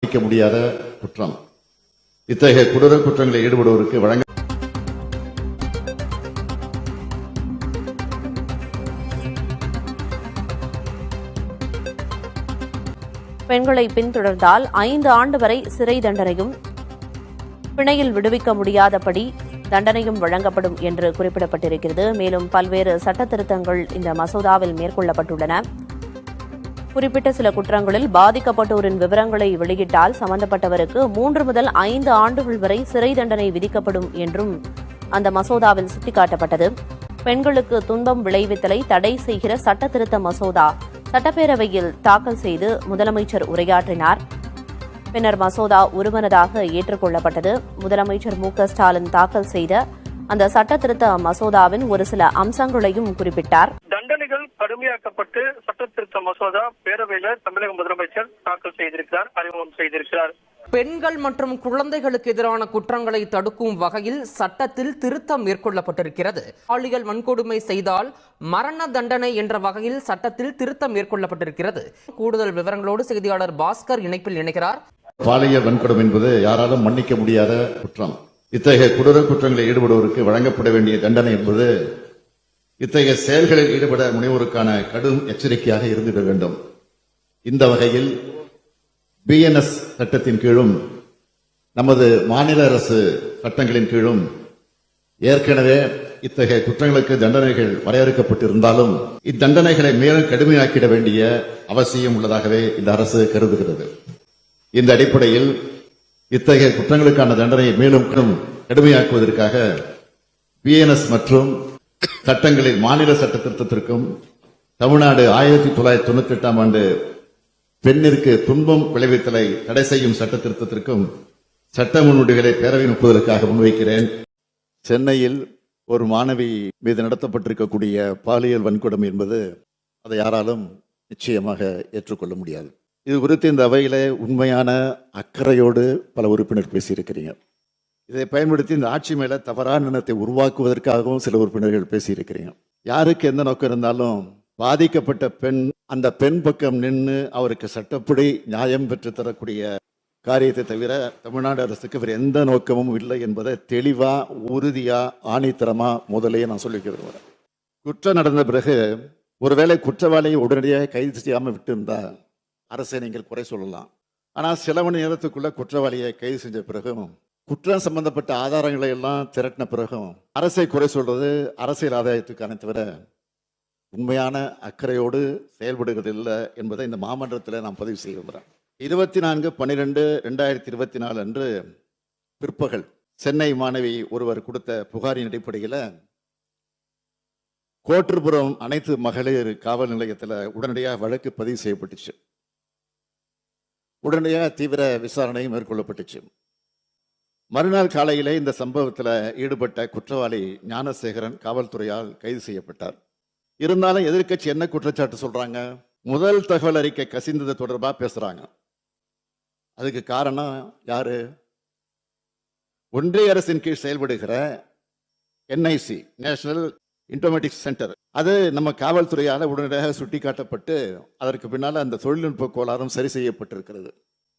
மன்னிக்க முடியாத குற்றம். இத்தகைய கொடூர குற்றங்களில் ஈடுபடுவோருக்கு வழங்க பெண்களை பின்தொடர்ந்தால் 5 ஆண்டு வரை சிறை தண்டனையும் பிணையில் விடுவிக்க முடியாதபடி தண்டனையும் வழங்கப்படும் என்று குறிப்பிடப்பட்டிருக்கிறது. மேலும் பல்வேறு சட்டத்திருத்தங்கள் இந்த மசோதாவில் மேற்கொள்ளப்பட்டுள்ளன. குறிப்பிட்ட சில குற்றங்களில் பாதிக்கப்பட்டோரின் விவரங்களை வெளியிட்டால் சம்பந்தப்பட்டவருக்கு 3 முதல் 5 ஆண்டுகள் வரை சிறை தண்டனை விதிக்கப்படும் என்றும் அந்த மசோதாவில் சுட்டிக்காட்டப்பட்டது. பெண்களுக்கு துன்பம் விளைவித்தலை தடை செய்கிற சட்டத்திருத்த மசோதா சட்டப்பேரவையில் தாக்கல் செய்து முதலமைச்சர் உரையாற்றினார். பின்னர் மசோதா ஒருமனதாக ஏற்றுக்கொள்ளப்பட்டது. முதலமைச்சர் மு.க.ஸ்டாலின் தாக்கல் செய்த அந்த சட்டத்திருத்த மசோதாவின் ஒரு சில அம்சங்களையும் குறிப்பிட்டார். தண்டனைகள் கடுமையாக்கப்பட்டு சட்டத்திருத்த மசோதா பேரவையில் தமிழக முதலமைச்சர் தாக்கல் செய்திருக்கிறார், அறிமுகம் செய்திருக்கிறார். பெண்கள் மற்றும் குழந்தைகளுக்கு எதிரான குற்றங்களை தடுக்கும் வகையில் சட்டத்தில் திருத்தம் மேற்கொள்ளப்பட்டிருக்கிறது. பாலியல் வன்கொடுமை செய்தால் மரண தண்டனை என்ற வகையில் சட்டத்தில் திருத்தம் மேற்கொள்ளப்பட்டிருக்கிறது. கூடுதல் விவரங்களோடு செய்தியாளர் பாஸ்கர் இணைப்பில் இணைகிறார். பாலியல் வன்கொடுமை என்பது யாராலும் மன்னிக்க முடியாத குற்றம். இத்தகைய கொடூர குற்றங்களில் ஈடுபடுவோருக்கு வழங்கப்பட வேண்டிய தண்டனை என்பது இத்தகைய செயல்களில் ஈடுபட முனைவோருக்கான கடும் எச்சரிக்கையாக இருந்திட வேண்டும். இந்த வகையில் பிஎன்எஸ் சட்டத்தின் கீழும் நமது மாநில அரசு சட்டங்களின் கீழும் ஏற்கனவே இத்தகைய குற்றங்களுக்கு தண்டனைகள் வரையறுக்கப்பட்டிருந்தாலும் இத்தண்டனைகளை மேலும் கடுமையாக்கிட வேண்டிய அவசியம் உள்ளதாகவே இந்த அரசு கருதுகிறது. இந்த அடிப்படையில் இத்தகைய குற்றங்களுக்கான தண்டனையை மேலும் கடுமையாக்குவதற்காக பிஎன்எஸ் மற்றும் சட்டங்களில் மாநில சட்ட திருத்தத்திற்கும் தமிழ்நாடு 1998ஆம் ஆண்டு பெண்ணிற்கு துன்பம் விளைவித்தலை தடை செய்யும் சட்ட திருத்தத்திற்கும் சட்ட முன்வடிவுகளை பேரவையில் ஒப்புவதற்காக முன்வைக்கிறேன். சென்னையில் ஒரு மாணவி மீது நடத்தப்பட்டிருக்கக்கூடிய பாலியல் வன்கொடுமை என்பது அதை யாராலும் நிச்சயமாக ஏற்றுக்கொள்ள முடியாது. இது குறித்து இந்த அவையில உண்மையான அக்கறையோடு பல உறுப்பினர் பேசியிருக்கிறீங்க. இதை பயன்படுத்தி இந்த ஆட்சி மேல தவறான எண்ணத்தை உருவாக்குவதற்காகவும் சில உறுப்பினர்கள் பேசியிருக்கிறீங்க. யாருக்கு எந்த நோக்கம் இருந்தாலும் பாதிக்கப்பட்ட பெண் அந்த பெண் பக்கம் நின்று அவருக்கு சட்டப்படி நியாயம் பெற்று தரக்கூடிய காரியத்தை தவிர தமிழ்நாடு அரசுக்கு வேறு எந்த நோக்கமும் இல்லை என்பதை தெளிவா உறுதியா ஆணித்தரமா முதலே நான் சொல்லிக்க விரும்புகிறேன். குற்றம் நடந்த பிறகு ஒருவேளை குற்றவாளியை உடனடியாக கைது செய்யாமல் விட்டு இருந்தா அரசை நீங்கள் குறை சொல்லலாம். ஆனால் சில மணி நேரத்துக்குள்ள குற்றவாளியை கைது செஞ்ச பிறகும் குற்றம் சம்பந்தப்பட்ட ஆதாரங்களை எல்லாம் திரட்டின பிறகும் அரசை குறை சொல்றது அரசியல் ஆதாயத்துக்கான தவிர உண்மையான அக்கறையோடு செயல்படுகிறது இல்லை என்பதை இந்த மாமன்றத்தில் நான் பதிவு செய்ய விரும்புகிறேன். 24/12/2024 அன்று பிற்பகல் சென்னை மாணவி ஒருவர் கொடுத்த புகாரின் அடிப்படையில் கோட்டூர்புரம் அனைத்து மகளிர் காவல் நிலையத்தில் உடனடியாக வழக்கு பதிவு செய்யப்பட்டுச்சு. உடனடியாக தீவிர விசாரணை மேற்கொள்ளப்பட்டுச்சு. மறுநாள் காலையிலே இந்த சம்பவத்தில் ஈடுபட்ட குற்றவாளி ஞானசேகரன் காவல்துறையால் கைது செய்யப்பட்டார். இருந்தாலும் எதிர்க்கட்சி என்ன குற்றச்சாட்டு சொல்றாங்க? முதல் தகவல் அறிக்கை கசிந்தது தொடர்பாக பேசுறாங்க. அதுக்கு காரணம் யாரு? ஒன்றிய அரசின் கீழ் செயல்படுகிற என்ஐசி, நேஷனல் இன்ஃபர்மேட்டிக்ஸ் சென்டர், அது நம்ம காவல்துறையால் உடனடியாக சுட்டிக்காட்டப்பட்டு அதற்கு பின்னால் அந்த தொழில்நுட்ப கோளாறும் சரி செய்யப்பட்டிருக்கிறது.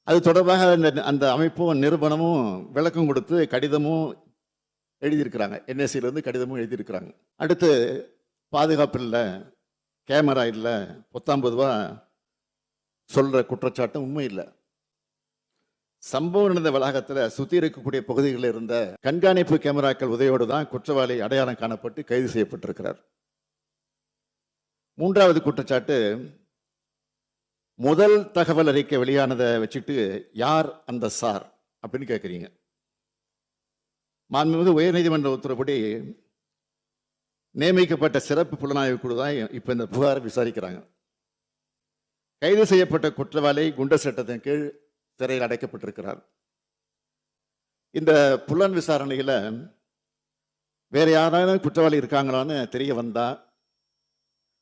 அது தொடர்பாக அந்த அமைப்பும் நிறுவனமும் விளக்கம் கொடுத்து கடிதமும் எழுதியிருக்கிறாங்க. என்ஐசியிலிருந்து கடிதமும் எழுதியிருக்கிறாங்க. அடுத்து பாதுகாப்பு இல்லை, கேமரா இல்லை, 19 ரூபா சொல்ற குற்றச்சாட்டும் உண்மை இல்லை. சம்பவம் நடந்த வளாகத்தில் சுத்தி இருக்கக்கூடிய பகுதிகளில் இருந்த கண்காணிப்பு கேமராக்கள் உதவியோடு தான் குற்றவாளி அடையாளம் காணப்பட்டு கைது செய்யப்பட்டிருக்கிறார். மூன்றாவது குற்றச்சாட்டு, முதல் தகவல் அறிக்கை வெளியானதை வச்சுட்டு யார் அந்த சார் அப்படின்னு கேட்குறீங்க. மாண்புமிகு உயர்நீதிமன்ற உத்தரவுப்படி நியமிக்கப்பட்ட சிறப்பு புலனாய்வு குழு தான் இப்ப இந்த புகாரை விசாரிக்கிறாங்க. கைது செய்யப்பட்ட குற்றவாளி குண்டர் சட்டத்தின் கீழ் சிறையில் அடைக்கப்பட்டிருக்கிறார். இந்த புலன் விசாரணையில வேற யாராவது குற்றவாளி இருக்காங்களான்னு தெரிய வந்தா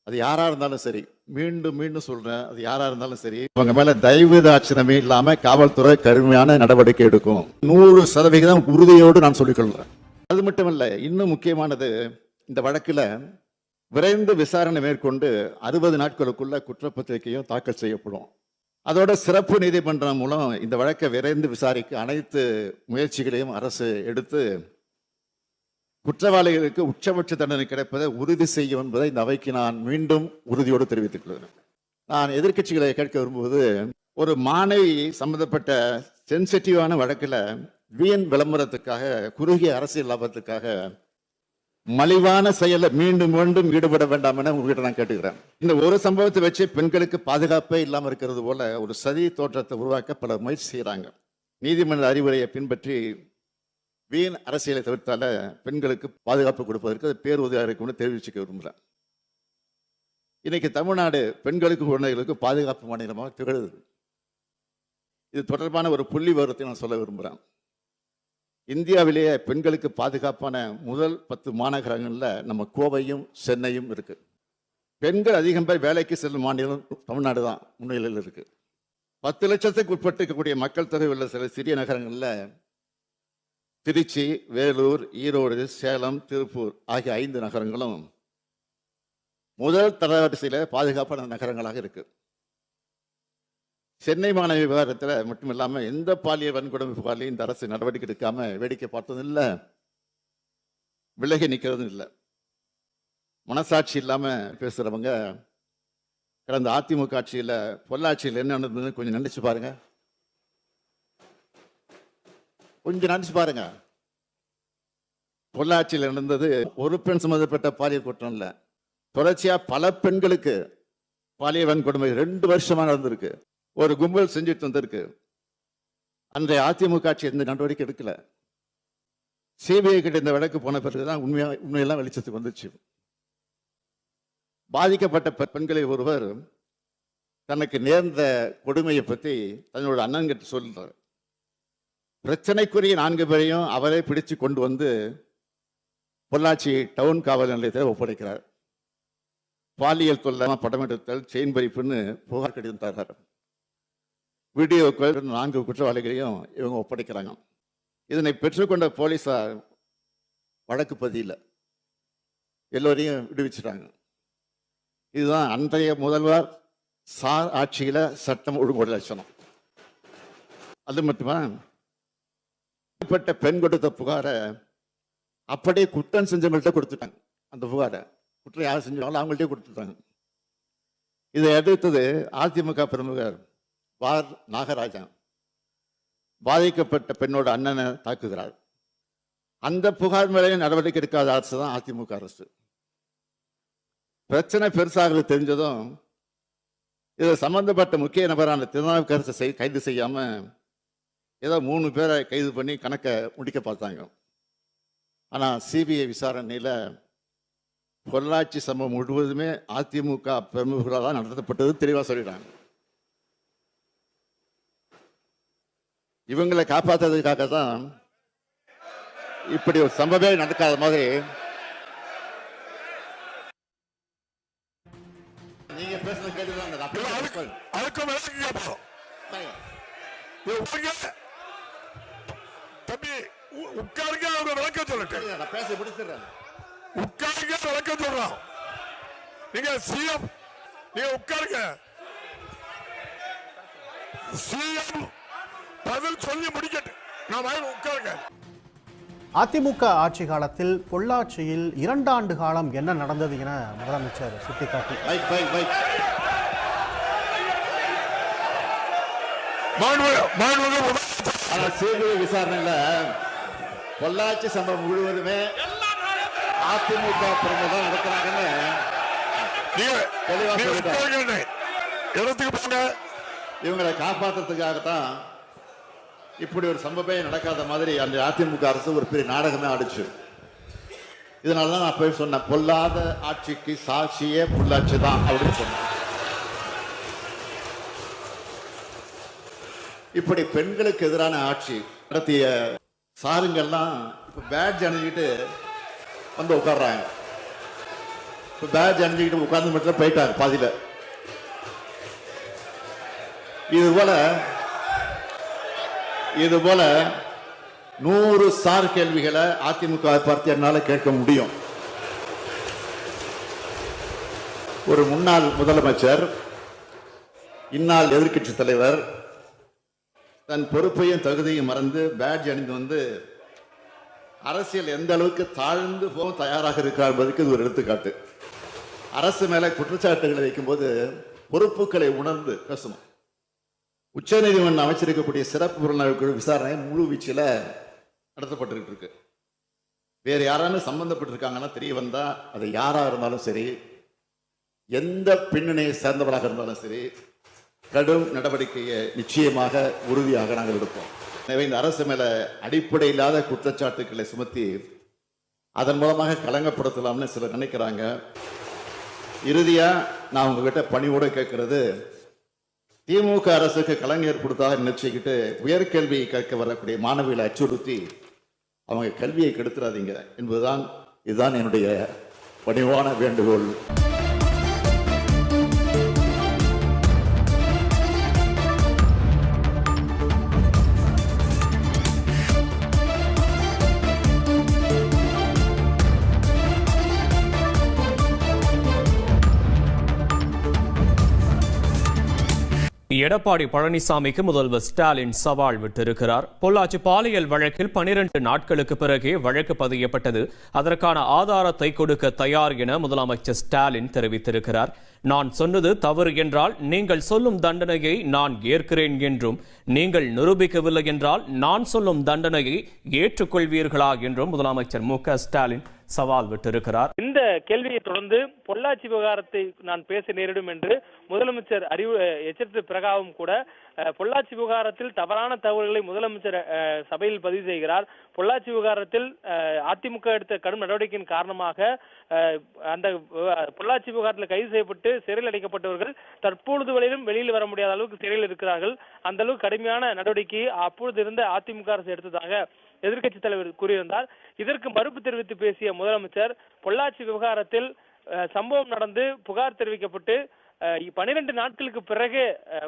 அது யாரா இருந்தாலும் சரி, மீண்டும் மீண்டும் சொல்றேன், அது யாரா இருந்தாலும் சரி, அவங்க மேல தயவு தாட்சணமே இல்லாம காவல்துறை கடுமையான நடவடிக்கை எடுக்கும். 100% உறுதியோடு நான் சொல்லிக்கொள்றேன். அது மட்டும் இல்ல, இன்னும் முக்கியமானது, இந்த வழக்கில் விரைந்து விசாரணை மேற்கொண்டு 60 நாட்களுக்குள்ள குற்றப்பத்திரிகையும் தாக்கல் செய்யப்படும். அதோட சிறப்பு நீதிமன்றம் மூலம் இந்த வழக்கை விரைந்து விசாரிக்க அனைத்து முயற்சிகளையும் அரசு எடுத்து குற்றவாளிகளுக்கு உச்சபட்ச தண்டனை கிடைப்பதை உறுதி செய்யும் என்பதை இந்த அவைக்கு நான் மீண்டும் உறுதியோடு தெரிவித்துக் கொள்கிறேன். நான் எதிர்க்கட்சிகளை கேட்க விரும்புவது, ஒரு மாணவி சம்பந்தப்பட்ட சென்சிட்டிவான வழக்கில் வீண் விளம்பரத்துக்காக, குறுகிய அரசியல் லாபத்துக்காக மலிவான செயல மீண்டும் மீண்டும் ஈடுபட வேண்டாம் என உங்ககிட்ட நான் கேட்டுக்கிறேன். இந்த ஒரு சம்பவத்தை வச்சு பெண்களுக்கு பாதுகாப்பே இல்லாமல் இருக்கிறது போல ஒரு சதி தோற்றத்தை உருவாக்க பலர் முயற்சி செய்யறாங்க. நீதிமன்ற அறிவுரையை பின்பற்றி வீண் அரசியலை தவிர்த்தால பெண்களுக்கு பாதுகாப்பு கொடுப்பதற்கு அது பேருதவியாக இருக்கும்னு தெரிவிச்சுக்க விரும்புகிறேன். இன்னைக்கு தமிழ்நாடு பெண்களுக்கு குழந்தைகளுக்கு பாதுகாப்பு மாநிலமாக திகழுது. இது தொடர்பான ஒரு புள்ளி விவரத்தை நான் சொல்ல விரும்புகிறேன். இந்தியாவிலேயே பெண்களுக்கு பாதுகாப்பான முதல் 10 மாநகரங்களில் நம்ம கோவையும் சென்னையும் இருக்கு. பெண்கள் அதிகம் பேர் வேலைக்கு செல்லும் மாநிலம் தமிழ்நாடு தான் முன்னிலையில் இருக்கு. 10 லட்சத்துக்கு உட்பட்டு இருக்கக்கூடிய மக்கள் தொகை உள்ள சில சிறிய நகரங்களில் திருச்சி, வேலூர், ஈரோடு, சேலம், திருப்பூர் ஆகிய 5 நகரங்களும் முதல் தரவரிசையில் பாதுகாப்பான நகரங்களாக இருக்கு. சென்னை மாணவி விவகாரத்தில் மட்டும் இல்லாமல் எந்த பாலியல் வன்கொடுமை புகாரிலையும் இந்த அரசு நடவடிக்கை எடுக்காம வேடிக்கை பார்த்ததும் இல்லை, விலகி நிற்கிறதும் இல்லை. மனசாட்சி இல்லாம பேசுறவங்க கடந்த அதிமுக ஆட்சியில் பொள்ளாச்சியில் என்ன நடந்ததுன்னு கொஞ்சம் நினைச்சு பாருங்க. கொஞ்சம் நினைச்சு பாருங்க. பொள்ளாச்சியில் நடந்தது ஒரு பெண் சம்பந்தப்பட்ட பாலியல் குற்றம் இல்லை, தொடர்ச்சியா பல பெண்களுக்கு பாலியல் வன்கொடுமை 2 வருஷமா நடந்திருக்கு. ஒரு கும்பல் செஞ்சுட்டு வந்திருக்கு. அன்றைய அதிமுக ஆட்சி எந்த நடவடிக்கை எடுக்கல. சிபிஐ கிட்ட இந்த வழக்கு போன பிறகுதான் உண்மையெல்லாம் வெளிச்சத்துக்கு வந்துச்சு. பாதிக்கப்பட்ட பெண்களில் ஒருவர் தனக்கு நேர்ந்த கொடுமையை பற்றி தன்னோட அண்ணன் கிட்ட சொல்றார். பிரச்சனைக்குரிய 4 பேரையும் அவரே பிடிச்சு கொண்டு வந்து பொள்ளாச்சி டவுன் காவல் நிலையத்தை ஒப்படைக்கிறார். பாலியல் தொல்லை, படம் எடுத்தல், செயின் பறிப்புன்னு புகார் கடிதம் தர்றார். வீடியோக்கள் 4 குற்றவாளிகளையும் இவங்க ஒப்படைக்கிறாங்க. இதனை பெற்றுக்கொண்ட போலீசார் வழக்கு பதியல, எல்லோரையும் விடுவிச்சிட்டாங்க. இதுதான் அன்றைய முதல்வர் சார் ஆட்சியில சட்டம் ஒழுங்கு லட்சணம். அது மட்டுமா, பெண் கொடுத்த புகாரை அப்படியே குற்றம் செஞ்சவங்கள்ட்ட கொடுத்துட்டாங்க. அந்த புகாரை குற்றம் யார் செஞ்சாலும் அவங்கள்ட்டே கொடுத்துட்டாங்க. இதை அடுத்தது அதிமுக பிரமுகர் வார் நாகராஜன் பாதிக்கப்பட்ட பெண்ணோட அண்ணனை தாக்குகிறார். அந்த புகார் மேலே நடவடிக்கை எடுக்காத அரசு தான் அதிமுக அரசு. பிரச்சனை பெருசாக தெரிஞ்சதும் இதில் சம்பந்தப்பட்ட முக்கிய நபரான திருநாவுக்கரசை கைது செய்யாம ஏதோ 3 பேரை கைது பண்ணி கணக்கை முடிக்க பார்த்தாங்க. ஆனா சிபிஐ விசாரணையில பொள்ளாச்சி சம்பவம் முழுவதுமே அதிமுக பிரமுகர்களால் தான் நடத்தப்பட்டது தெளிவா சொல்லிடுறாங்க. இவங்களை காப்பாற்றுறதுக்காக தான் இப்படி ஒரு சம்பவமே நடக்காத மாதிரி நீங்க பேசுறது கேட்டுதான் தம்பி உட்காருங்க, அவங்க விளக்கம் சொல்லட்டு. நான் பேச பிடிச்சிடுறேன். உட்காருங்க, விளக்கம் சொல்றோம். நீங்க சிஎம், நீங்க உட்காருங்க. சிஎம் பதில் சொல்லி முடிக்கட்டு. நான் உட்காருங்க. அதிமுக ஆட்சி காலத்தில் பொள்ளாச்சியில் 2 ஆண்டு காலம் என்ன நடந்தது என முதலமைச்சர் சுட்டிக்காட்டி சிபிஐ விசாரணையில பொள்ளாச்சி சம்பவம் முழுவதுமே அதிமுக பிரமுகர் நடக்கிறாங்கன்னு தெளிவா சொல்லிட்டாங்க. இவங்களை காப்பாற்றுறதுக்காகத்தான் இப்படி ஒரு சம்பவமே நடக்காத மாதிரி அந்த அதிமுக அரசு ஒரு பெரிய நாடகமே ஆடிச்சு. இதனாலதான் நான் போய் சொன்னேன், பொல்லாத ஆட்சிக்கு சாட்சியே பொள்ளாச்சி தான் அப்படின்னு சொன்னேன். இப்படி பெண்களுக்கு எதிரான ஆட்சி நடத்திய சாருங்கள்லாம் இப்ப பேட்ஜ் அணிஞ்சிட்டு வந்து உட்கார்றாங்க. இப்ப பேட்ஜ் அணிஞ்சிக்கிட்டு உட்கார்ந்து மட்டும் போயிட்டாங்க பாதியில. இது போல 100 சார் கேள்விகளை அதிமுக பார்த்து என்னால கேட்க முடியும். ஒரு முன்னாள் முதலமைச்சர் இந்நாள் எதிர்க்கட்சி தலைவர் தன் பொறுப்பையும் தகுதியும் மறந்து பேட்ஜ் அணிந்து வந்து அரசியல் எந்த அளவுக்கு தாழ்ந்து போக தயாராக இருக்கிறார் என்பதற்கு இது ஒரு எடுத்துக்காட்டு. அரசு மேல குற்றச்சாட்டுகளை வைக்கும்போது பொறுப்புகளை உணர்ந்து பேசணும். உச்சநீதிமன்றம் அமைச்சிருக்கக்கூடிய சிறப்பு புலனாய்வு குழு விசாரணை முழு வீச்சில் நடத்தப்பட்டு இருக்கு. வேற யாராலும் சம்பந்தப்பட்டிருக்காங்கன்னா தெரிய வந்தா அது யாரா இருந்தாலும் சரி, எந்த பின்னணியை சேர்ந்தவராக இருந்தாலும் சரி, கடும் நடவடிக்கையை நிச்சயமாக உறுதியாக நாங்கள் எடுப்போம். எனவே இந்த அரசு மேல அடிப்படை இல்லாத குற்றச்சாட்டுக்களை சுமத்தி அதன் மூலமாக களங்கப்படுத்தலாம்னு சிலர் நினைக்கிறாங்க. இறுதியா நான் உங்ககிட்ட பணிவோட கேட்கிறது, திமுக அரசுக்கு கலங்க ஏற்படுத்தாத நினைச்சுக்கிட்டு உயர்கல்வி கேட்க வரக்கூடிய மாணவிகளை அச்சுறுத்தி அவங்க கல்வியை கெடுத்துறாதீங்க என்பதுதான் இதுதான் என்னுடைய பணிவான வேண்டுகோள். எடப்பாடி பழனிசாமிக்கு முதல்வர் ஸ்டாலின் சவால் விட்டிருக்கிறார். பொள்ளாச்சி பாலியல் வழக்கில் 12 நாட்களுக்கு பிறகே வழக்கு பதியப்பட்டது. அதற்கான ஆதாரத்தை கொடுக்க தயார் என முதலமைச்சர் ஸ்டாலின் தெரிவித்திருக்கிறார். நான் சொன்னது தவறு என்றால் நீங்கள் சொல்லும் தண்டனையை நான் ஏற்கிறேன் என்றும், நீங்கள் நிரூபிக்கவில்லை என்றால் நான் சொல்லும் தண்டனையை ஏற்றுக்கொள்வீர்களா என்றும் முதலமைச்சர் மு.க.ஸ்டாலின் சவால் விட்டிருக்கிறார். இந்த கேள்வியை தொடர்ந்து பொள்ளாச்சி விவகாரத்தை நான் பேச நேரிடும் என்று முதலமைச்சர் எச்சரித்த பிறகாவும் கூட பொள்ளாச்சி விவகாரத்தில் தவறான தகவல்களை முதலமைச்சர் சபையில் பதிவு செய்கிறார். பொள்ளாச்சி விவகாரத்தில் அதிமுக எடுத்த கடும் நடவடிக்கையின் காரணமாக அந்த பொள்ளாச்சி விவகாரத்தில் கைது செய்யப்பட்டு சிறையில் அடைக்கப்பட்டவர்கள் தற்பொழுது வரையிலும் வெளியில் வர முடியாத அளவுக்கு சிறையில் இருக்கிறார்கள். அந்த அளவுக்கு கடுமையான நடவடிக்கையை அப்பொழுது இருந்த அதிமுக அரசு எடுத்ததாக எதிர்க்கட்சி தலைவர் கூறியிருந்தார். இதற்கு மறுப்பு தெரிவித்து பேசிய முதலமைச்சர் பொள்ளாச்சி விவகாரத்தில் சம்பவம் நடந்து புகார் தெரிவிக்கப்பட்டு 12 நாட்களுக்கு பிறகு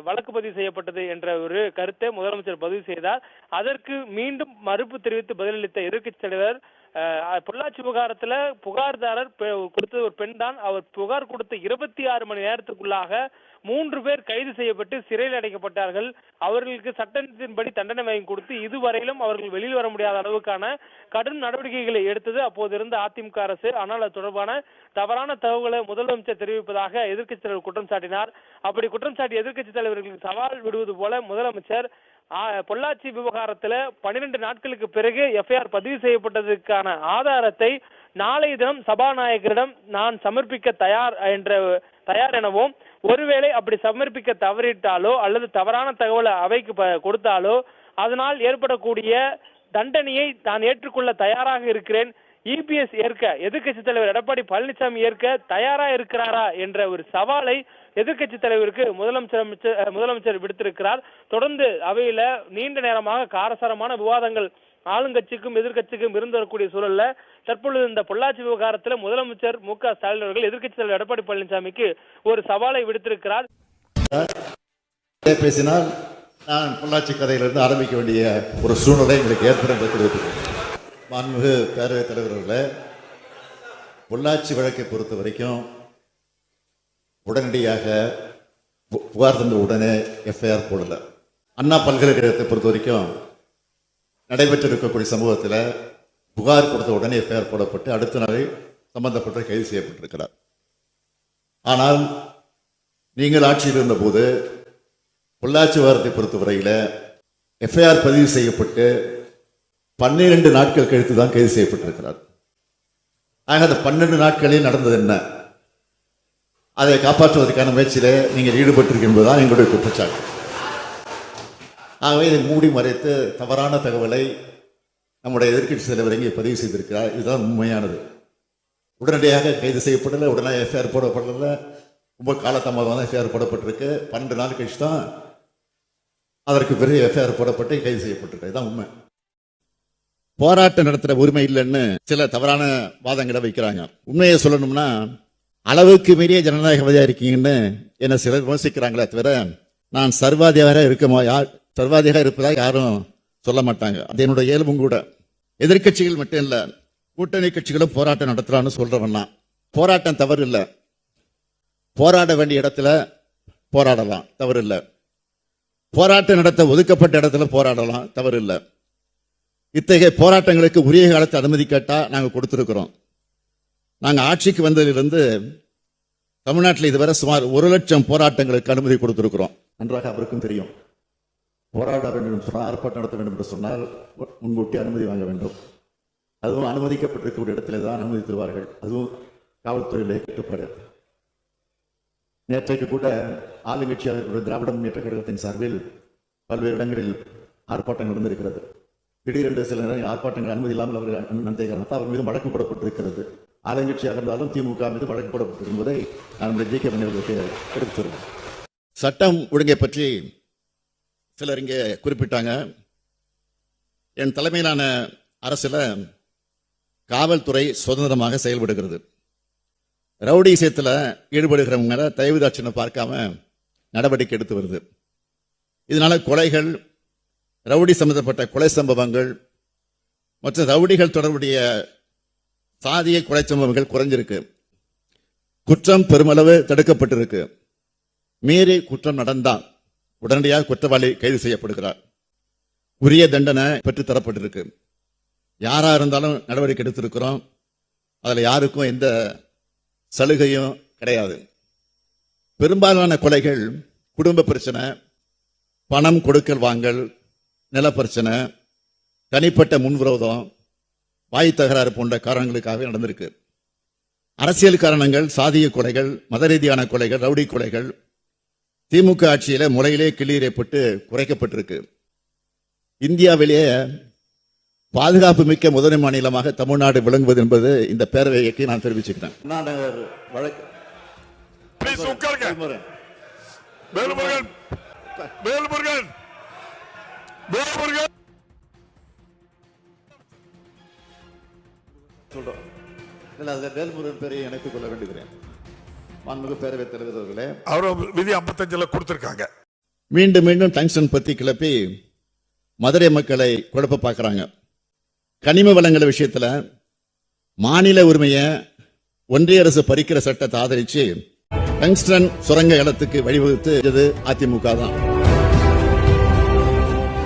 வழக்கு பதிவு செய்யப்பட்டது என்ற ஒரு கருத்தை முதலமைச்சர் பதிவு செய்தார். அதற்கு மீண்டும் மறுப்பு தெரிவித்து பதிலளித்த எதிர்க்கட்சி தலைவர், பொள்ளாச்சி விவகாரத்துல புகார்தாரர் கொடுத்த ஒரு பெண் தான். அவர் புகார் கொடுத்த 26 மணி நேரத்துக்குள்ளாக 3 பேர் கைது செய்யப்பட்டு சிறையில் அடைக்கப்பட்டார்கள். அவர்களுக்கு சட்டத்தின்படி தண்டனை வாங்கி கொடுத்து இதுவரையிலும் அவர்கள் வெளியில் வர முடியாத அளவுக்கான கடும் நடவடிக்கைகளை எடுத்தது அப்போது இருந்த அதிமுக அரசு. ஆனால் அது தொடர்பான தவறான தகவல்களை முதலமைச்சர் தெரிவிப்பதாக எதிர்க்கட்சி தலைவர் குற்றம் சாட்டினார். அப்படி குற்றம் சாட்டிய எதிர்க்கட்சி தலைவர்களுக்கு சவால் விடுவது போல முதலமைச்சர் பொள்ளாச்சி விவகாரத்துல 12 நாட்களுக்கு பிறகு எஃப்ஐஆர் பதிவு செய்யப்பட்டதற்கான ஆதாரத்தை நாளைய தினம் சபாநாயகரிடம் நான் சமர்ப்பிக்க தயார் எனவும், ஒருவேளை அப்படி சமர்ப்பிக்க தவறிட்டாலோ அல்லது தவறான தகவலை அவைக்கு கொடுத்தாலோ அதனால் ஏற்படக்கூடிய தண்டனையை நான் ஏற்றுக்கொள்ள தயாராக இருக்கிறேன். இபிஎஸ் ஏற்க, எதிர்க்கட்சி தலைவர் எடப்பாடி பழனிசாமி ஏற்க தயாரா இருக்கிறாரா என்ற ஒரு சவாலை எதிர்க்கட்சி தலைவருக்கு முதலமைச்சர் விடுத்திருக்கிறார். தொடர்ந்து அவையில நீண்ட நேரமாக காரசாரமான விவாதங்கள் ஆளுங்கட்சிக்கும் எதிர்க்கட்சிக்கும் இருந்து வரக்கூடிய சூழல்ல தற்பொழுது இந்த பொள்ளாச்சி விவகாரத்தில் முதலமைச்சர் மு.க.ஸ்டாலின் அவர்கள் எதிர்க்கட்சி தலைவர் எடப்பாடி பழனிசாமிக்கு ஒரு சவாலை விடுத்திருக்கிறார். பேசினால் நான் பொள்ளாச்சி கதையிலிருந்து ஆரம்பிக்க வேண்டிய ஒரு சூழ்நிலை எங்களுக்கு ஏற்படும். மாண்புமிகு பேரவைத் தலைவர்களே, பொள்ளாச்சி வழக்கை பொறுத்த வரைக்கும் உடனடியாக புகார் தந்த உடனே எஃப்ஐஆர் போடல. அண்ணா பல்கலைக்கழகத்தை பொறுத்த வரைக்கும் நடைபெற்றிருக்கக்கூடிய சமூகத்தில் புகார் கொடுத்த உடனே எஃப்ஐஆர் போடப்பட்டு அடுத்த நாள் சம்பந்தப்பட்ட கைது செய்யப்பட்டிருக்கிறார். ஆனால் நீங்கள் ஆட்சியில் இருந்தபோது பொள்ளாச்சி விவகாரத்தை பொறுத்தவரையில் எஃப்ஐஆர் பதிவு செய்யப்பட்டு 12 நாட்கள் கழித்து தான் கைது செய்யப்பட்டிருக்கிறார். ஆக அந்த 12 நாட்களில் நடந்தது என்ன, அதை காப்பாற்றுவதற்கான முயற்சியில் நீங்கள் ஈடுபட்டிருக்க என்பதுதான் எங்களுடைய குற்றச்சாட்டு. ஆகவே இதை மூடி மறைத்து தவறான தகவலை நம்முடைய எதிர்க்கட்சி தலைவர் இங்கே பதிவு செய்திருக்கிறார். இதுதான் உண்மையானது. உடனடியாக கைது செய்யப்படலை, உடனே எஃப்ஐஆர் போடப்படலை, ரொம்ப காலதாமதமாக தான் எஃப்ஐஆர் போடப்பட்டிருக்கு. 12 நாள் கழிச்சு தான் அதற்கு பிறகு எஃப்ஐஆர் போடப்பட்டு கைது செய்யப்பட்டிருக்கு. இதுதான் உண்மை. போராட்டம் நடத்துற உரிமை இல்லைன்னு சில தவறான வாதங்களை வைக்கிறாங்க. உண்மையை சொல்லணும்னா அளவுக்கு மீறிய ஜனநாயகவாதியா இருக்கீங்கன்னு என்ன சிலர் விமர்சிக்கிறாங்களே தவிர நான் சர்வாதிகாரம் இருப்பதாக யாரும் சொல்ல மாட்டாங்க. அது என்னுடைய இயல்பும் கூட. எதிர்கட்சிகள் மட்டும் இல்ல, கூட்டணி கட்சிகளும் போராட்டம் நடத்துறான்னு சொல்றவன்னா போராட்டம் தவறு இல்லை. போராட வேண்டிய இடத்துல போராடலாம், தவறு இல்லை. போராட்டம் நடத்த ஒதுக்கப்பட்ட இடத்துல போராடலாம், தவறு இல்லை. இத்தகைய போராட்டங்களுக்கு உரிய காலத்தை அனுமதி கேட்டா நாங்கள் கொடுத்திருக்கிறோம். நாங்கள் ஆட்சிக்கு வந்ததிலிருந்து தமிழ்நாட்டில் இதுவரை சுமார் 1 லட்சம் போராட்டங்களுக்கு அனுமதி கொடுத்திருக்கிறோம். நன்றாக அவருக்கும் தெரியும். போராட வேண்டும் என்று சொன்னால், ஆர்ப்பாட்டம் நடத்த வேண்டும் என்று சொன்னால் முன்கூட்டி அனுமதி வாங்க வேண்டும். அதுவும் அனுமதிக்கப்பட்டிருக்கிற இடத்திலே தான் அனுமதி தருவார்கள். அதுவும் காவல்துறையிலே கட்டுப்பாடு. நேற்றைக்கு கூட ஆளுங்கட்சியாளர்களுடைய திராவிட முன்னேற்ற கழகத்தின் சார்பில் பல்வேறு இடங்களில் ஆர்ப்பாட்டங்கள் நடந்திருக்கிறது. திடீரென்று சில நேரம் ஆர்ப்பாட்டங்கள் அனுமதி இல்லாமல் அவர்கள் நடந்த காரணத்தால் அவர் மீது வழக்கு போடப்பட்டிருக்கிறது. ஆளுங்கட்சியாக இருந்தாலும் திமுக மீது வழக்கு போடப்பட்டிருப்பதை நான் ஜி.கே. மணியர்களுக்கு எடுத்து சொல்றேன். சட்டம் ஒழுங்கை பற்றி சிலர் இங்கே குறிப்பிட்டாங்க. என் தலைமையிலான அரசுல காவல்துறை சுதந்திரமாக செயல்படுகிறது. ரவுடி விஷயத்தில் ஈடுபடுகிறவங்க தயவுதாட்சியம் பார்க்காம நடவடிக்கை எடுத்து வருது. இதனால கொலைகள், ரவுடி சம்பந்தப்பட்ட கொலை சம்பவங்கள் மற்றும் ரவுடிகள் தொடர்புடைய சாதிய கொலை சம்பவங்கள் குறைஞ்சிருக்கு. குற்றம் பெருமளவு தடுக்கப்பட்டிருக்கு. மீறி குற்றம் நடந்தால் உடனடியாக குற்றவாளி கைது செய்யப்படுகிறார். உரிய தண்டனை பெற்று தரப்பட்டிருக்கு. யாரா இருந்தாலும் நடவடிக்கை எடுத்திருக்கிறோம். அதுல யாருக்கும் எந்த சலுகையும் கிடையாது. பெரும்பாலான கொலைகள் குடும்ப பிரச்சனை, பணம் கொடுக்கல் வாங்கல், நில பிரச்சனை, தனிப்பட்ட முன்விரோதம், வாய் தகராறு போன்ற காரணங்களுக்காக நடந்திருக்கு. அரசியல் காரணங்கள், சாதிய கொலைகள், மத ரீதியான கொலைகள், ரவுடி கொலைகள் திமுக ஆட்சியில முறையிலே கிளீரப்பட்டு குறைக்கப்பட்டிருக்கு. இந்தியாவிலேயே பாதுகாப்பு மிக்க முதன்மை மாநிலமாக தமிழ்நாடு விளங்குவது என்பது இந்த பேரவைக்கு நான் தெரிவிச்சுக்கிறேன். Please உட்காருங்க. வேலுமுருகன், வேலுமுருகன், வேலுமுருகன். சொல்றோம். வேல்முருகன் பேரை இணைத்துக் கொள்ள வேண்டுகிறேன். மாண்புமிகு பேரவைத் தலைவர் அவர்களே, அவர் விதி 55 கொடுத்திருக்காங்க. மீண்டும் மீண்டும் டங்ஸ்டன் பத்தி கிளப்பி மதுரை மக்களை குழப்ப பார்க்கறாங்க. கனிம வளங்கள் விஷயத்துல மாநில உரிமையை ஒன்றிய அரசு பறிக்கிற சட்டத்தை ஆதரிச்சு டங்ஸ்டன் சுரங்க இடத்துக்கு வழிவகுத்து அதிமுக தான்.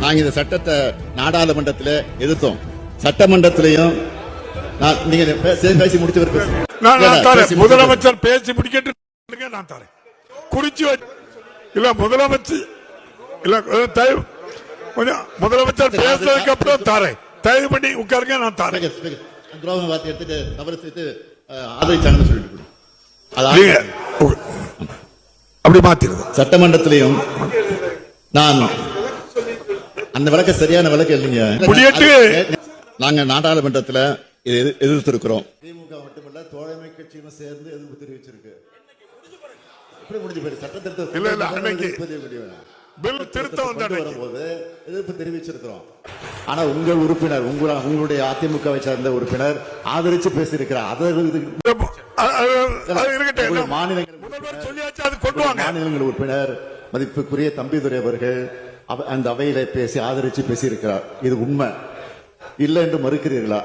நாங்க இந்த சட்டத்தை நாடாளுமன்றத்தில் எதிர்த்தோம், சட்டமன்றத்திலையும். நீங்க பேசி முடிச்சு முதலமைச்சர் பேசி முடிக்கிட்டு நான் தரேன். குறிச்சு இல்ல முதலமைச்சர் இல்ல முதலமைச்சர் பேசுறதுக்கு அப்புறம் தரேன். தயவு பண்ணி உட்காருங்க, நான் தரேன். துரோக வார்த்தை எடுத்துட்டு தவறு செய்து ஆதரிச்சாங்கன்னு சொல்லிட்டு அப்படி மாத்திருது. சட்டமன்றத்திலையும் நான் அந்த வழக்க சரியான வழக்கு இல்லைங்க. நாங்க நாடாளுமன்றத்தில் எதிர்த்திருக்கிறோம். திமுக மட்டுமல்ல, தோழமை கட்சியும் சேர்ந்து எதிர்ப்பு தெரிவிச்சிருக்கு. எதிர்ப்பு தெரிவிச்சிருக்கிறோம். ஆனா உங்கள் உறுப்பினர், உங்களுடைய அதிமுகவை சார்ந்த உறுப்பினர் ஆதரிச்சு பேசியிருக்கிறார். மாநிலங்கள் உறுப்பினர் மதிப்புக்குரிய தம்பிதுரை அவர்கள் அந்த அவையில பேசி ஆதரிச்சு பேசியிருக்கிறார். இது உண்மை இல்லை என்று மறுக்கிறீர்களா?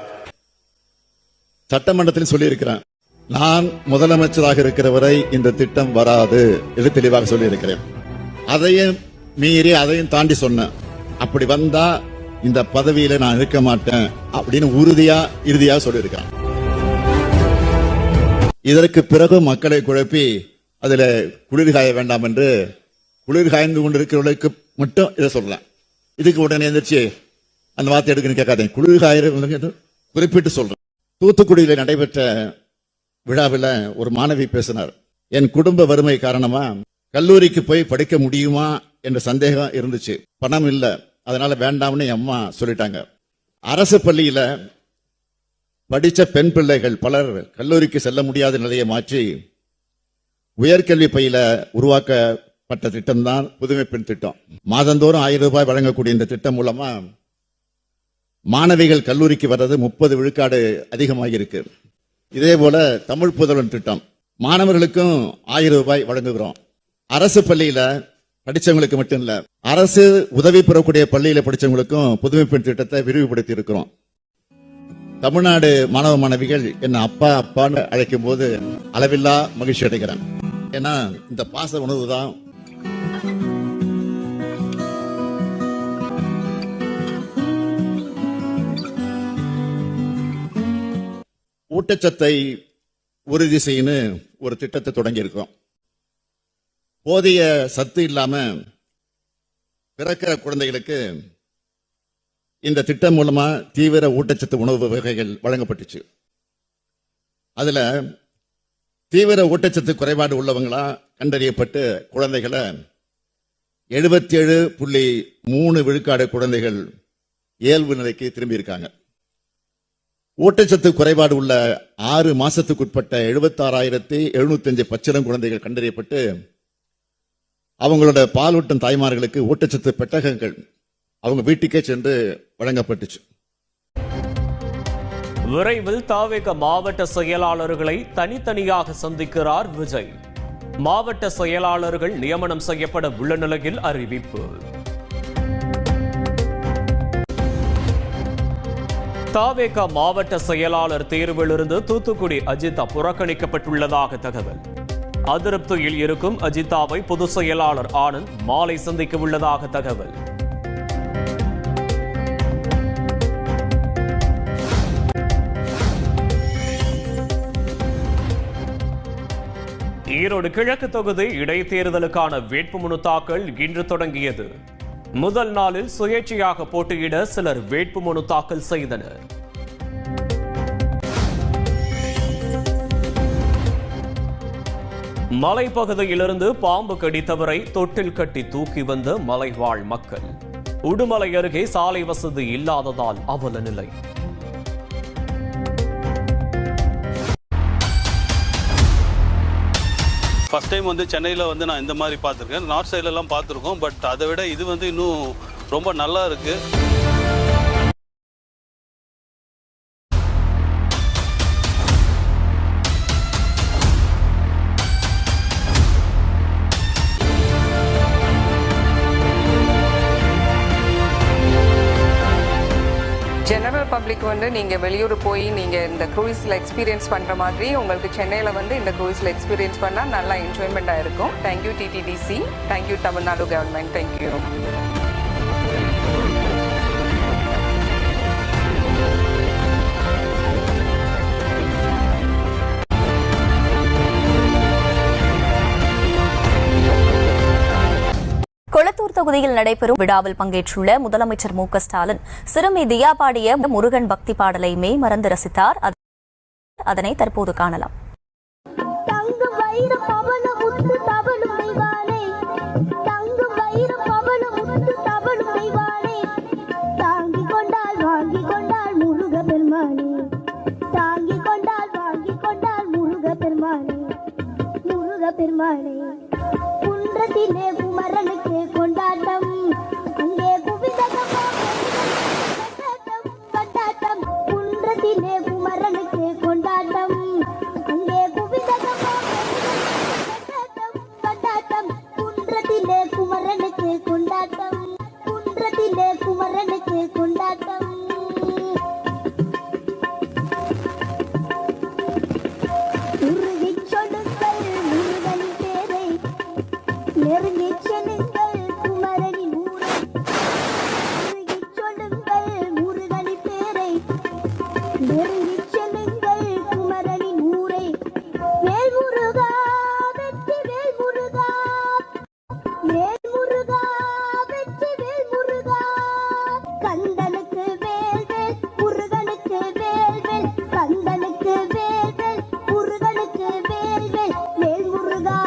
சட்டமன்றத்தில் சொல்லியிருக்கிறேன், நான் முதலமைச்சராக இருக்கிற வரை இந்த திட்டம் வராது என்று தெளிவாக சொல்லியிருக்கிறேன். அதையும் மீறி அதையும் தாண்டி சொன்னேன், அப்படி வந்தா இந்த பதவியில நான் இருக்க மாட்டேன் அப்படின்னு இறுதியா சொல்லியிருக்கேன். இதற்கு பிறகு மக்களை குழப்பி அதுல குளிர் காய வேண்டாம் என்று குளிர் காய்ந்து கொண்டிருக்கிறவர்களுக்கு மட்டும் இதை சொல்றேன். இதுக்கு உடனே எந்திரிச்சு அந்த வார்த்தை எடுக்கணும்னு கேட்காதீங்க. குளிர் காய குறிப்பிட்டு சொல்றேன். தூத்துக்குடியில் நடைபெற்ற விழாவில் ஒரு மாணவி பேசினார். என் குடும்ப வறுமை காரணமா கல்லூரிக்கு போய் படிக்க முடியுமா என்ற சந்தேகம் இருந்துச்சு. பணம் இல்ல, அதனால வேண்டாம்னு என் அம்மா சொல்லிட்டாங்க. அரசு பள்ளியில படிச்ச பெண் பிள்ளைகள் பலர் கல்லூரிக்கு செல்ல முடியாத நிலையை மாற்றி உயர்கல்வி பயில உருவாக்கப்பட்ட திட்டம் தான் புதுமை பெண் திட்டம். மாதந்தோறும் 1000 ரூபாய் வழங்கக்கூடிய இந்த திட்டம் மூலமா மாணவிகள் கல்லூரிக்கு வர்றது 30 விழுக்காடு அதிகமாக இருக்கு. இதே போல தமிழ் புதல்வன் திட்டம், மாணவர்களுக்கும் 1000 ரூபாய் வழங்குகிறோம். அரசு பள்ளியில படிச்சவங்களுக்கு மட்டும் இல்ல, அரசு உதவி பெறக்கூடிய பள்ளியில படிச்சவங்களுக்கும் புதுமை பெண் திட்டத்தை விரிவுபடுத்தி இருக்கிறோம். தமிழ்நாடு மாணவ மாணவிகள் என்ன அப்பா அப்பான்னு அழைக்கும் போது அளவில்லா மகிழ்ச்சி அடைகிறேன். ஏன்னா இந்த பாச உணர்வு தான் ஊட்டச்சத்தை உறுதி செய்யணும் ஒரு திட்டத்தை தொடங்கி இருக்கோம். போதிய சத்து இல்லாம பிறக்கிற குழந்தைகளுக்கு இந்த திட்டம் மூலமா தீவிர ஊட்டச்சத்து உணவு வகைகள் வழங்கப்பட்டுச்சு. அதுல தீவிர ஊட்டச்சத்து குறைபாடு உள்ளவங்களா கண்டறியப்பட்டு குழந்தைகளை 77.3 விழுக்காடு குழந்தைகள் இயல்பு நிலைக்கு திரும்பி இருக்காங்க. ஊட்டச்சத்து குறைபாடு உள்ள 6 மாசத்துக்குட்பட்ட 76,705 பச்சிளம் குழந்தைகள் கண்டறியப்பட்டு அவங்களோட பாலூட்டும் தாய்மார்களுக்கு ஊட்டச்சத்து பெட்டகங்கள் அவங்க வீட்டுக்கே சென்று வழங்கப்பட்டுச்சு. விரைவில் தாவேக மாவட்ட செயலாளர்களை தனித்தனியாக சந்திக்கிறார் விஜய். மாவட்ட செயலாளர்கள் நியமனம் செய்யப்பட உள்ள நிலையில் அறிவிப்பு. தாவேக மாவட்ட செயலாளர் தேர்விலிருந்து தூத்துக்குடி அஜிதா புறக்கணிக்கப்பட்டுள்ளதாக தகவல். அதிருப்தியில் இருக்கும் அஜிதாவை பொதுச் செயலாளர் ஆனந்த் மாலை சந்திக்க உள்ளதாக தகவல். ஈரோடு கிழக்கு தொகுதி இடைத்தேர்தலுக்கான வேட்புமனு தாக்கல் இன்று தொடங்கியது. முதல் நாளில் சுயேட்சையாக போட்டியிட சிலர் வேட்புமனு தாக்கல் செய்தனர். மலைப்பகுதியிலிருந்து பாம்பு கடித்தவரை தொட்டில் கட்டி தூக்கி வந்த மலைவாழ் மக்கள். உடுமலை அருகே சாலை வசதி இல்லாததால் அவல நிலை. ஃபர்ஸ்ட் டைம் வந்து சென்னையில் வந்து நான் இந்த மாதிரி பார்த்துருக்கேன். நார்த் சைட்லலாம் பார்த்துருக்கோம். பட் அதை விட இது வந்து இன்னும் ரொம்ப நல்லா இருக்குது. ஜெனரல் பப்ளிக் வந்து நீங்கள் வெளியூர் போய் நீங்கள் இந்த க்ரூயிஸில் எக்ஸ்பீரியன்ஸ் பண்ணுற மாதிரி உங்களுக்கு சென்னையில் வந்து இந்த க்ரூயிஸில் எக்ஸ்பீரியன்ஸ் பண்ணால் நல்லா என்ஜாய்மெண்ட்டாக இருக்கும். Thank you DTDC, thank you Tamil Nadu government, thank you. Kolathur தொகுதியில் நடைபெறும் விழாவில் பங்கேற்றுள்ள முதலமைச்சர் மு.க.ஸ்டாலின் சிறுமி தியா பாடிய முருகன் பக்தி பாடலை மெய் மறந்து ரசித்தார். அதனை தற்போது காணலாம். குன்றத்திலே குமரனுக்கு கொண்டாட்டம், அங்கே குவிதகமா கொண்டாட்டம். குன்றத்திலே குமரனுக்கு கொண்டாட்டம், அங்கே குவிதகமா கொண்டாட்டம். குன்றத்திலே குமரனுக்கு கொண்டாட்டம், குன்றத்திலே குமரனுக்கு கொண்டாட்டம். நெருங்கிச் செல்லுங்கள் குமரனின் ஊரை, நெருங்கிச் சொல்லுங்கள் முருகனின் பேரை, நெருங்கிச் செல்லுங்கள் குமரனின் ஊரை. வேல் முருகா வெற்றி வேல் முருகா, வேல் முருகா வெற்றி வேல் முருகா. கந்தனுக்கு வேல் வேல் முருகனுக்கு வேல் வேல், கந்தனுக்கு வேல் வேல் முருகனுக்கு வேல் வேல். வேல் முருகா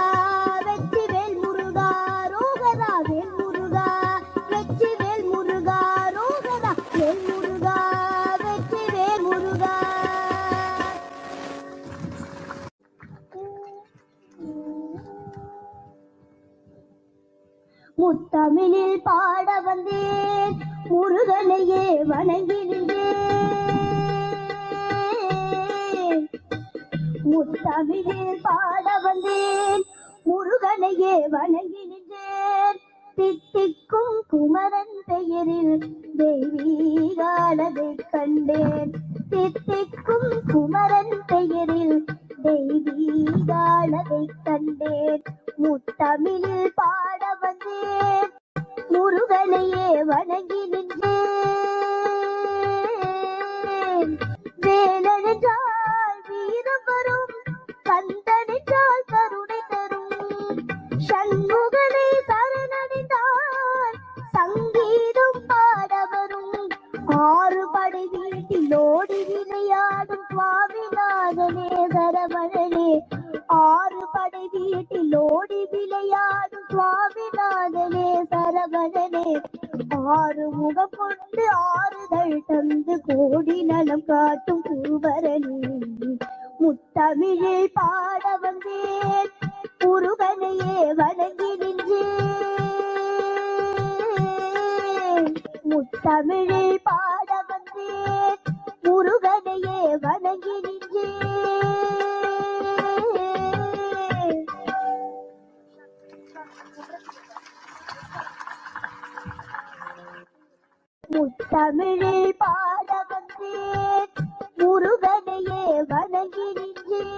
முத்தமிழில் பாட வந்தேன், முருகனையே வணங்கி நின்றேன். முத்தமிழில் பாட வந்தேன், முருகனையே வணங்கி நின்றேன். தித்திக்கும் குமரன் பெயரில் தெய்வீகானதை கண்டேன். தித்திக்கும் குமரன் பெயரில் தெய்வீகானதை கண்டேன். முத்தமிழில் பாட வந்தேன், முருகனையே வணங்கி நின்றேன். வேலென்றால் வீட்டில் ஓடி விளையாடும் சுவாமிநாதனே சரவணனே, ஆறு முகம் கொண்டு ஆறுதல் தந்து கோடி நலம் காட்டும் குருவரனே, முத்தமிழில் பாட வந்தேன் முருகனையே வணங்கி நின்றேன், முத்தமிழில் பாட வந்தேன் முருகனையே வணங்கி நின்றேன். முத்தமிழில் பாட வந்தேன் முருகனையே வணங்கி நின்றேன்.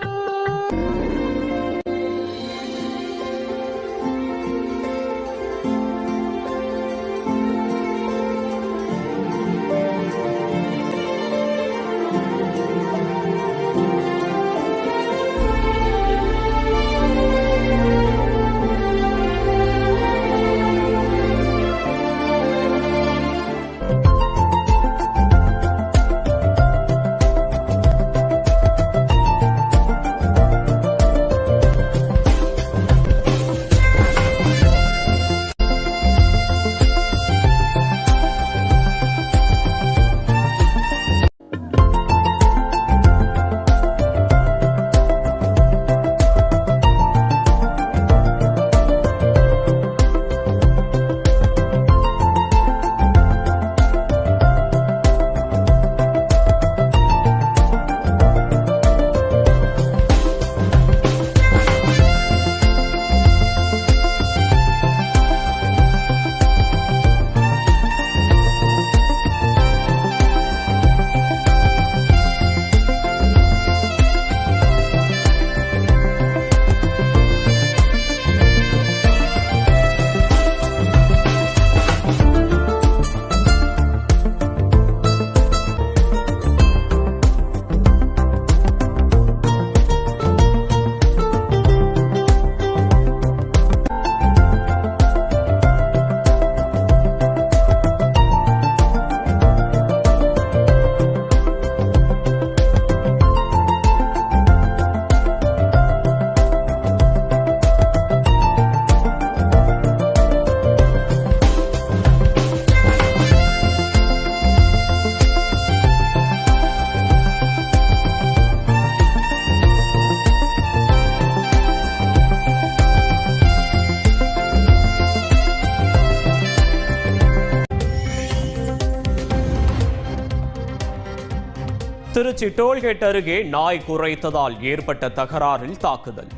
திருச்சி டோல்கேட் அருகே நாய் குரைத்ததால் ஏற்பட்ட தகராறில் தாக்குதல்.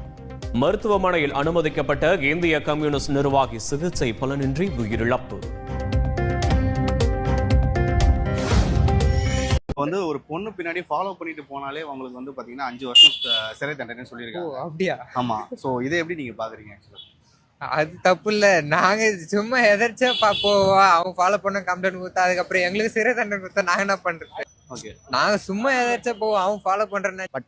மருத்துவமனையில் அனுமதிக்கப்பட்ட இந்திய கம்யூனிஸ்ட் நிர்வாகி சிகிச்சை பலனின்றி உயிரிழப்பு. வந்து ஒரு பொண்ணு பின்னாடி ஃபாலோ பண்ணிட்டு போனாலே அவங்களுக்கு வந்து பாத்தீங்கன்னா 5 வருஷம் சிறை தண்டனை சொல்லியிருக்காங்க. அப்படியா? ஆமா. சோ இதை எப்படி நீங்க பாக்குறீங்க? அது தப்பு இல்ல. நாங்க சும்மா எதிர்ச்சா போவோம், அவங்க ஃபாலோ பண்ண கம்ப்ளைண்ட் கொடுத்தா அதுக்கப்புறம் எங்களுக்கு சிறை தண்டனை கொடுத்தா நாங்க என்ன பண்றது? ஓகே, நாங்க சும்மா எதிர்ச்சா போவோம், அவங்க ஃபாலோ பண்றேன்னு. பட்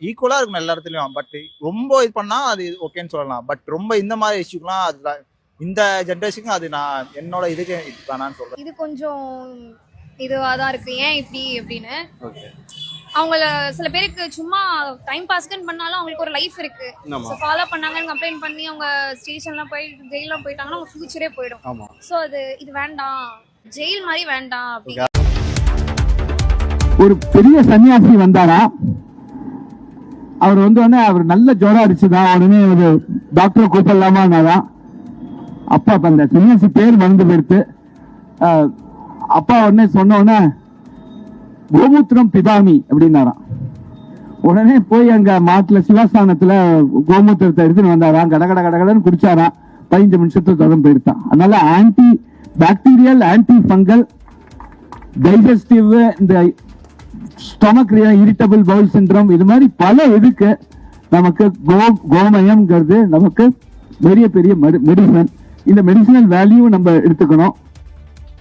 ஈக்குவலா இருக்கும் எல்லா இடத்துலயும். பட் ரொம்ப இது பண்ணா அது ஓகேன்னு சொல்லலாம். பட் ரொம்ப இந்த மாதிரி இஷ்யூலாம் அதுல இந்த ஜென்ரேஷனுக்கு அது நான் என்னோட இதுக்கு வேணான்னு சொல்றேன். இது கொஞ்சம் இதுவாக தான் இருக்கு. ஏன் இப்படி அப்படின்னு அவங்கள சில பேருக்கு சும்மா டைம் பாஸ்க்குன்னு பண்ணாலும் அவங்களுக்கு ஒரு லைஃப் இருக்கு. ஃபாலோ பண்ணாங்கன்னு கம்ப்ளைண்ட் பண்ணி அவங்க ஸ்டேஷன்லாம் போய் ஜெயிலாம் போயிட்டாங்கன்னா அவங்க ஃபியூச்சரே போயிடும். ஸோ இது வேண்டாம், ஜெயில் மாதிரி வேண்டாம் அப்படி. ஒரு பெரிய சன்னியாசி வந்தாரா, அவர் வந்து அவர் நல்ல ஜோரம் அடிச்சுதான் உடனே ஒரு டாக்டரை கூப்பிடலாமான்னாதான். அப்பா அந்த சன்னியாசி பேர் மறந்து போயிடுத்து. அப்பா உடனே சொன்ன உடனே கோமூத்திரம் பிதாமி அப்படின்னாராம். உடனே போய் அங்க மாட்டுல சிவாஸ்தானத்துல கோமூத்திரத்தை எடுத்துன்னு வந்தாராம். கடகடன்னு குடிச்சாராம். 15 நிமிஷத்துல தொடர்ந்து போயிருத்தான். அதனால anti bacterial, anti fungal, digestive, இந்த ஸ்டொமக் இரிட்டபிள் பவுல் சிண்ட்ரோம், இது மாதிரி பல இதுக்கு நமக்கு கோமயம்ங்கிறது நமக்கு பெரிய பெரிய மெடிசன். இந்த மெடிசனல் வேல்யூ நம்ம எடுத்துக்கணும்.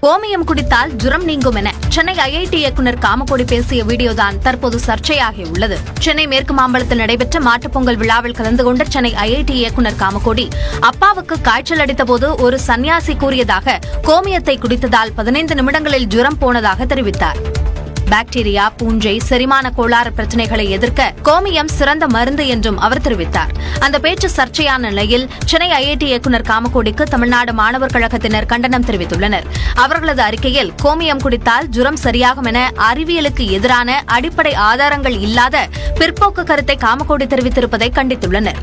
கோமியம் குடித்தால் ஜுரம் நீங்கும் என சென்னை ஐஐடி இயக்குநர் காமகோடி பேசிய வீடியோ தான் தற்போது சர்ச்சையாகி உள்ளது. சென்னை மேற்கு மாம்பலத்தில் நடைபெற்ற மாட்டுப்பொங்கல் விழாவில் கலந்து கொண்ட சென்னை ஐஐடி இயக்குநர் காமகோடி அப்பாவுக்கு காய்ச்சல் அடித்த போது ஒரு சன்னியாசி கூறியதாக கோமியத்தை குடித்ததால் 15 நிமிடங்களில் ஜுரம் போனதாக தெரிவித்தார். பாக்டீரியா, பூஞ்சை, செரிமான கோளாறு பிரச்சனைகளை எதிர்க்க கோமியம் சிறந்த மருந்து என்றும் அவர் தெரிவித்தார். அந்த பேச்சு சர்ச்சையான நிலையில் சென்னை ஐஐடி இயக்குநர் காமகோடிக்கு தமிழ்நாடு மாணவர் கழகத்தினர் கண்டனம் தெரிவித்துள்ளனர். அவர்களது அறிக்கையில் கோமியம் குடித்தால் ஜுரம் சரியாகும் என அறிவியலுக்கு எதிரான அடிப்படை ஆதாரங்கள் இல்லாத பிற்போக்கு கருத்தை காமகோடி தெரிவித்திருப்பதை கண்டித்துள்ளனர்.